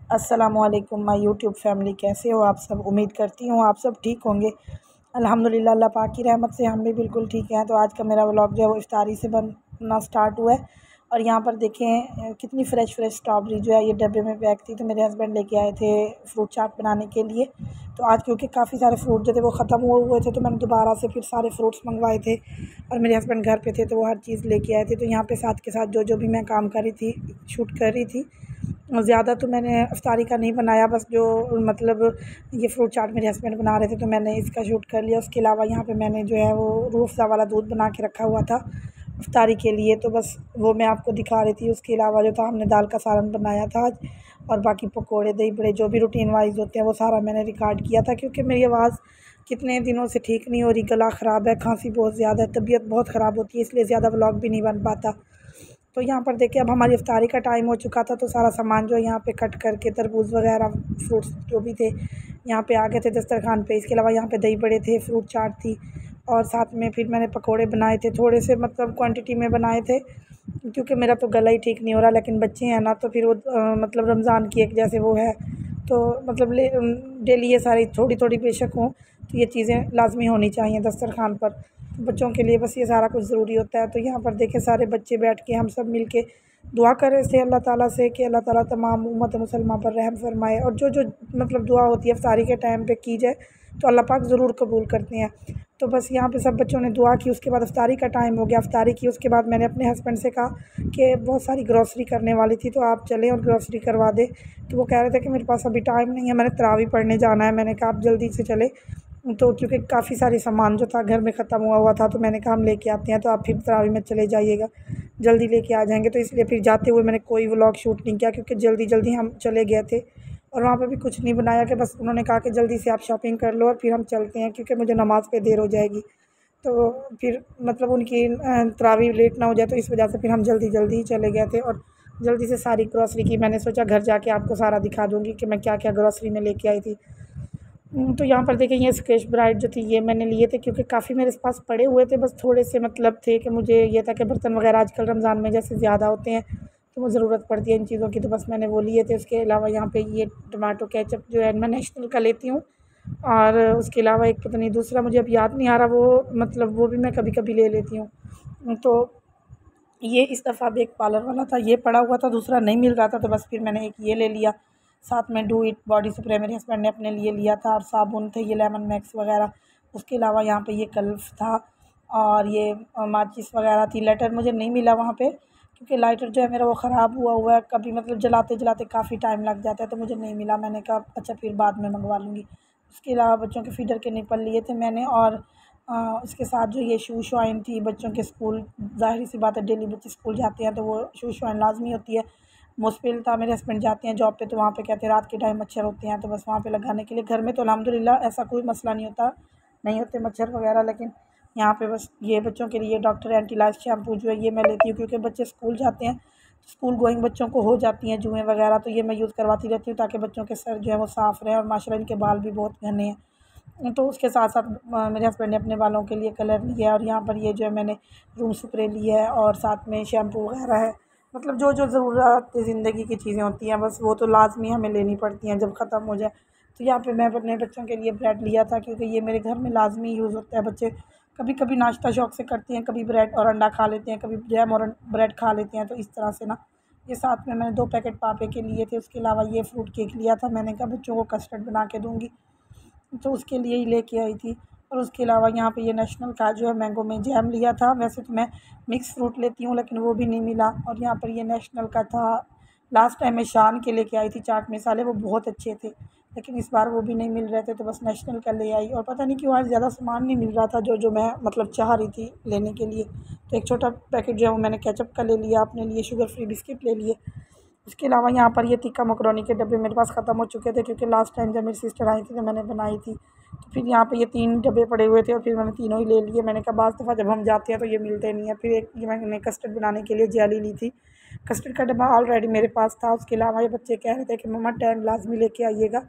अस्सलामुअलैकुम my YouTube family, कैसे हो आप सब। उम्मीद करती हूँ आप सब ठीक होंगे। अल्हम्दुलिल्लाह अल्लाह पाक की रहमत से हम भी बिल्कुल ठीक हैं। तो आज का मेरा व्लॉग जो है वो इफ्तारी से बनना स्टार्ट हुआ है। और यहाँ पर देखें कितनी फ़्रेश स्ट्रॉबेरी जो है ये डब्बे में पैक थी। तो मेरे हस्बैंड लेके आए थे फ्रूट चाट बनाने के लिए। तो आज क्योंकि काफ़ी सारे फ्रूट जो थे वो ख़त्म हुए थे, तो मैंने दोबारा से फिर सारे फ्रूट्स मंगवाए थे। और मेरे हस्बैंड घर पे थे तो वो हर चीज़ लेके आए थे। तो यहाँ पे साथ के साथ जो भी मैं काम कर रही थी, शूट कर रही थी, ज़्यादा तो मैंने इफ्तारी का नहीं बनाया, बस जो मतलब ये फ्रूट चाट मेरे हस्बैंड बना रहे थे तो मैंने इसका शूट कर लिया। उसके अलावा यहाँ पे मैंने जो है वो रूह अफ़ज़ा वाला दूध बना के रखा हुआ था इफ्तारी के लिए, तो बस वो मैं आपको दिखा रही थी। उसके अलावा जो था हमने दाल का सालन बनाया था आज, और बाकी पकोड़े दही बड़े जो भी रूटीन वाइज होते हैं वो सारा मैंने रिकॉर्ड किया था। क्योंकि मेरी आवाज़ कितने दिनों से ठीक नहीं हो रही, गला ख़राब है, खांसी बहुत ज़्यादा है, तबीयत बहुत ख़राब होती है, इसलिए ज़्यादा व्लॉग भी नहीं बन पाता। तो यहाँ पर देखिए अब हमारी इफ्तारी का टाइम हो चुका था, तो सारा सामान जो है यहाँ पे कट करके तरबूज वगैरह फ्रूट्स जो भी थे यहाँ पे आ गए थे दस्तरखान पे। इसके अलावा यहाँ पे दही बड़े थे, फ्रूट चाट थी, और साथ में फिर मैंने पकोड़े बनाए थे, थोड़े से मतलब क्वांटिटी में बनाए थे क्योंकि मेरा तो गला ही ठीक नहीं हो रहा। लेकिन बच्चे हैं ना, तो फिर वो मतलब रमज़ान की एक जैसे वो है, तो मतलब डेली ये सारी थोड़ी थोड़ी बेशक हों तो ये चीज़ें लाजमी होनी चाहिए दस्तरखान पर। तो बच्चों के लिए बस ये सारा कुछ ज़रूरी होता है। तो यहाँ पर देखें सारे बच्चे बैठ के हम सब मिल के दुआ कर रहे थे अल्लाह ताला से कि अल्लाह ताला तमाम उम्मत मुसलमान पर रहम फरमाए, और जो मतलब दुआ होती है इफ्तारी के टाइम पे की जाए तो अल्लाह पाक ज़रूर कबूल करते हैं। तो बस यहाँ पे सब बच्चों ने दुआ की। उसके बाद इफ्तारी का टाइम हो गया, इफ्तारी की। उसके बाद मैंने अपने हस्बैंड से कहा कि बहुत सारी ग्रॉसरी करने वाली थी तो आप चलें और ग्रॉसरी करवा दें। तो वो कह रहे थे कि मेरे पास अभी टाइम नहीं है, मैंने तरावी पढ़ने जाना है। मैंने कहा आप जल्दी से चले। तो क्योंकि काफ़ी सारी सामान जो था घर में ख़त्म हुआ हुआ था, तो मैंने कहा हम लेके आते हैं, तो आप फिर तरावी में चले जाइएगा, जल्दी लेके आ जाएंगे। तो इसलिए फिर जाते हुए मैंने कोई व्लॉग शूट नहीं किया, क्योंकि जल्दी जल्दी हम चले गए थे। और वहाँ पे भी कुछ नहीं बनाया, कि बस उन्होंने कहा कि जल्दी से आप शॉपिंग कर लो और फिर हम चलते हैं, क्योंकि मुझे नमाज़ पे देर हो जाएगी। तो फिर मतलब उनकी तरावी लेट ना हो जाए, तो इस वजह से फिर हम जल्दी जल्दी ही चले गए थे। और जल्दी से सारी ग्रॉसरी की। मैंने सोचा घर जाके आपको सारा दिखा दूँगी कि मैं क्या क्या ग्रॉसरी में लेके आई थी। तो यहाँ पर देखिए ये स्केच ब्राइट जो थी ये मैंने लिए थे, क्योंकि काफ़ी मेरे पास पड़े हुए थे, बस थोड़े से मतलब थे कि मुझे ये था कि बर्तन वगैरह आजकल रमज़ान में जैसे ज़्यादा होते हैं तो वो ज़रूरत पड़ती है इन चीज़ों की, तो बस मैंने वो लिए थे। उसके अलावा यहाँ पे ये टमाटो केचप जो है मैं नेशनल का लेती हूँ, और उसके अलावा एक पता नहीं दूसरा मुझे अब याद नहीं आ रहा, वो मतलब वो भी मैं कभी कभी ले लेती हूँ। तो ये इस दफ़ा भी एक पार्लर वाला था, ये पड़ा हुआ था, दूसरा नहीं मिल रहा था, तो बस फिर मैंने एक ये ले लिया। साथ में डू इट बॉडी स्प्रे मेरे हस्बैंड ने अपने लिए लिया था, और साबुन थे ये लेमन मैक्स वगैरह। उसके अलावा यहाँ पे ये कल्फ था, और ये माचिस वगैरह थी। लाइटर मुझे नहीं मिला वहाँ पे, क्योंकि लाइटर जो है मेरा वो ख़राब हुआ हुआ है, कभी मतलब जलाते जलाते काफ़ी टाइम लग जाता है, तो मुझे नहीं मिला। मैंने कहा अच्छा फिर बाद में मंगवा लूँगी। उसके अलावा बच्चों के फीडर के निपल लिए थे मैंने, और उसके साथ जो ये शू शाइन थी बच्चों के स्कूल, ज़ाहिर सी बात है डेली बच्चे स्कूल जाते हैं तो वो शू शाइन लाजमी होती है। मुश्किल था, मेरे हस्बैंड जाते हैं जॉब पे, तो वहाँ पे कहते हैं रात के टाइम मच्छर होते हैं, तो बस वहाँ पे लगाने के लिए। घर में तो अल्हम्दुलिल्लाह ऐसा कोई मसला नहीं होता, नहीं होते मच्छर वगैरह, लेकिन यहाँ पे बस ये बच्चों के लिए डॉक्टर एंटी लाइफ शैम्पू जो है ये मैं लेती हूँ, क्योंकि बच्चे स्कूल जाते हैं, स्कूल गोइंग बच्चों को हो जाती हैं जुएँ वगैरह, तो ये मैं यूज़ करवाती रहती हूँ ताकि बच्चों के सर जो है वो साफ़ रहें। और माशाल्लाह इनके बाल भी बहुत घने हैं। तो उसके साथ साथ मेरे हस्बैंड ने अपने बालों के लिए कलर लिया है, और यहाँ पर ये जो है मैंने रूम स्प्रे लिया है, और साथ में शैम्पू वगैरह है। मतलब जो जो ज़रूरत ज़िंदगी की चीज़ें होती हैं बस वो तो लाजमी हमें लेनी पड़ती हैं जब ख़त्म हो जाए। तो यहाँ पे मैं अपने बच्चों के लिए ब्रेड लिया था, क्योंकि ये मेरे घर में लाजमी यूज़ होता है। बच्चे कभी कभी नाश्ता शौक से करते हैं, कभी ब्रेड और अंडा खा लेते हैं, कभी जैम और ब्रेड खा लेते हैं, तो इस तरह से ना ये साथ में मैंने 2 पैकेट पापे के लिए थे। उसके अलावा ये फ्रूट केक लिया था, मैंने कहा बच्चों को कस्टर्ड बना के दूँगी, तो उसके लिए ही लेके आई थी। और उसके अलावा यहाँ पे ये नेशनल का जो है मैंगो में जैम लिया था। वैसे तो मैं मिक्स फ्रूट लेती हूँ, लेकिन वो भी नहीं मिला। और यहाँ पर ये नेशनल का था। लास्ट टाइम मैं शान के लेके आई थी चाट मसाले, वो बहुत अच्छे थे, लेकिन इस बार वो भी नहीं मिल रहे थे, तो बस नेशनल का ले आई। और पता नहीं क्यों आज ज़्यादा सामान नहीं मिल रहा था जो मैं मतलब चाह रही थी लेने के लिए। तो एक छोटा पैकेट जो है वो मैंने केचप का ले लिया, अपने लिए शुगर फ्री बिस्किट ले लिए। उसके अलावा यहाँ पर ये टिक्का मकरोनी के डब्बे मेरे पास ख़त्म हो चुके थे, क्योंकि लास्ट टाइम जब मेरी सिस्टर आई थी तो मैंने बनाई थी। तो फिर यहाँ पे ये 3 डब्बे पड़े हुए थे, और फिर मैंने तीनों ही ले लिए। मैंने कहा बाज़ दफ़ा जब हम जाते हैं तो ये मिलते नहीं है। फिर एक ये मैंने कस्टर्ड बनाने के लिए जेली ली थी, कस्टर्ड का डब्बा ऑलरेडी मेरे पास था। उसके अलावा ये बच्चे कह रहे थे कि मम्मा टैंग लाजमी लेके आइएगा।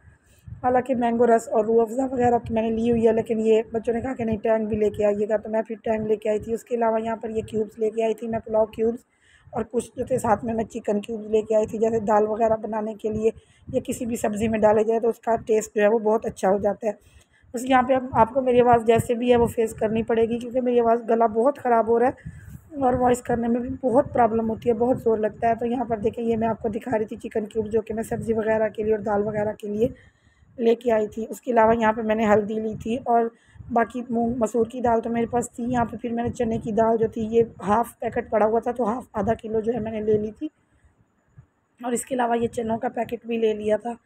हालांकि मैंगो रस और रूह अफ़ज़ा वगैरह तो मैंने ली हुई है, लेकिन ये बच्चों ने कहा कि नहीं टैंग भी लेके आइएगा, तो मैं फिर टैंग लेके आई थी। उसके अलावा यहाँ पर ये क्यूब्स लेके आई थी मैं, पुलाव क्यूब्स। और कुछ जो थे साथ में मैं चिकन क्यूब्स लेके आई थी, जैसे दाल वगैरह बनाने के लिए या किसी भी सब्ज़ी में डाले जाए तो उसका टेस्ट जो है वो बहुत अच्छा हो जाता है। बस यहाँ पे अब आपको मेरी आवाज़ जैसे भी है वो फेस करनी पड़ेगी, क्योंकि मेरी आवाज़ गला बहुत ख़राब हो रहा है और वॉइस करने में भी बहुत प्रॉब्लम होती है, बहुत ज़ोर लगता है। तो यहाँ पर देखिए, ये मैं आपको दिखा रही थी चिकन क्यूब जो कि मैं सब्ज़ी वगैरह के लिए और दाल वगैरह के लिए लेके आई थी। उसके अलावा यहाँ पे मैंने हल्दी ली थी और बाकी मूंग मसूर की दाल तो मेरे पास थी। यहाँ पे फिर मैंने चने की दाल जो थी, ये हाफ़ पैकेट पड़ा हुआ था, तो हाफ़ आधा किलो जो है मैंने ले ली थी। और इसके अलावा ये चनों का पैकेट भी ले लिया था,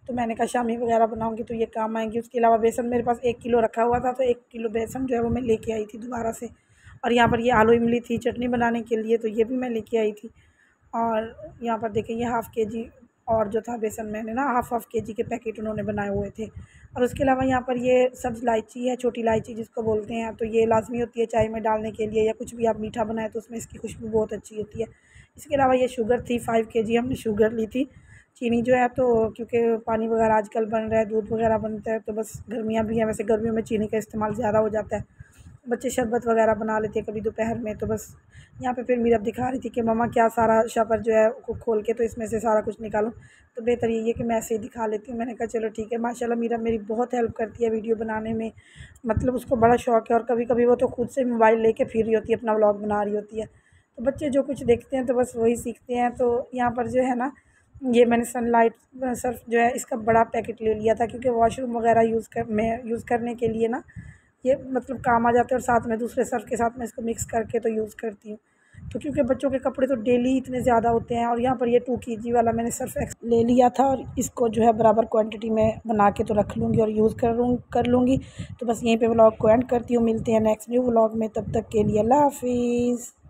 तो मैंने कहा शामी वगैरह बनाऊंगी तो ये काम आएंगी। उसके अलावा बेसन मेरे पास 1 किलो रखा हुआ था, तो 1 किलो बेसन जो है वो मैं लेके आई थी दोबारा से। और यहाँ पर ये आलू इमली थी चटनी बनाने के लिए, तो ये भी मैं लेके आई थी। और यहाँ पर देखिए, ये हाफ़ के जी और जो था बेसन, मैंने ना हाफ़ के जी के पैकेट उन्होंने बनाए हुए थे। और उसके अलावा यहाँ पर ये सब्ज़ इलायची है, छोटी इलायची जिसको बोलते हैं, तो ये लाज़मी होती है चाय में डालने के लिए, या कुछ भी आप मीठा बनाए तो उसमें इसकी खुशबू बहुत अच्छी होती है। इसके अलावा ये शुगर थी, 5 केजी हमने शुगर ली थी। चीनी जो है, तो क्योंकि पानी वगैरह आजकल बन रहा है, दूध वगैरह बनता है, तो बस गर्मियाँ भी हैं, वैसे गर्मियों में चीनी का इस्तेमाल ज़्यादा हो जाता है। बच्चे शरबत वगैरह बना लेते हैं कभी दोपहर में, तो बस यहाँ पे फिर मीरा दिखा रही थी कि मम्मा क्या सारा शपर जो है को खोल के तो इसमें से सारा कुछ निकालूं, तो बेहतर यही है कि मैं ऐसे ही दिखा लेती हूँ। मैंने कहा चलो ठीक है। माशाल्लाह मीरा मेरी बहुत हेल्प करती है वीडियो बनाने में, मतलब उसको बड़ा शौक है, और कभी कभी वो तो खुद से मोबाइल लेके फिर रही होती है, अपना व्लॉग बना रही होती है। तो बच्चे जो कुछ देखते हैं तो बस वही सीखते हैं। तो यहाँ पर जो है ना, ये मैंने सनलाइट सर्फ जो है इसका बड़ा पैकेट ले लिया था, क्योंकि वॉशरूम वगैरह यूज़ करने के लिए ना ये मतलब काम आ जाते हैं, और साथ में दूसरे सर्फ़ के साथ मैं इसको मिक्स करके तो यूज़ करती हूँ। तो क्योंकि बच्चों के कपड़े तो डेली इतने ज़्यादा होते हैं, और यहाँ पर ये 2 केजी वाला मैंने सर्फ़ एक्स ले लिया था, और इसको जो है बराबर क्वांटिटी में बना के तो रख लूँगी और यूज़ कर लूँगी। तो बस यहीं पे व्लॉग को एंड करती हूँ। मिलते हैं नेक्स्ट न्यू व्लॉग में, तब तक के लिए अल्लाह हाफ़िज़।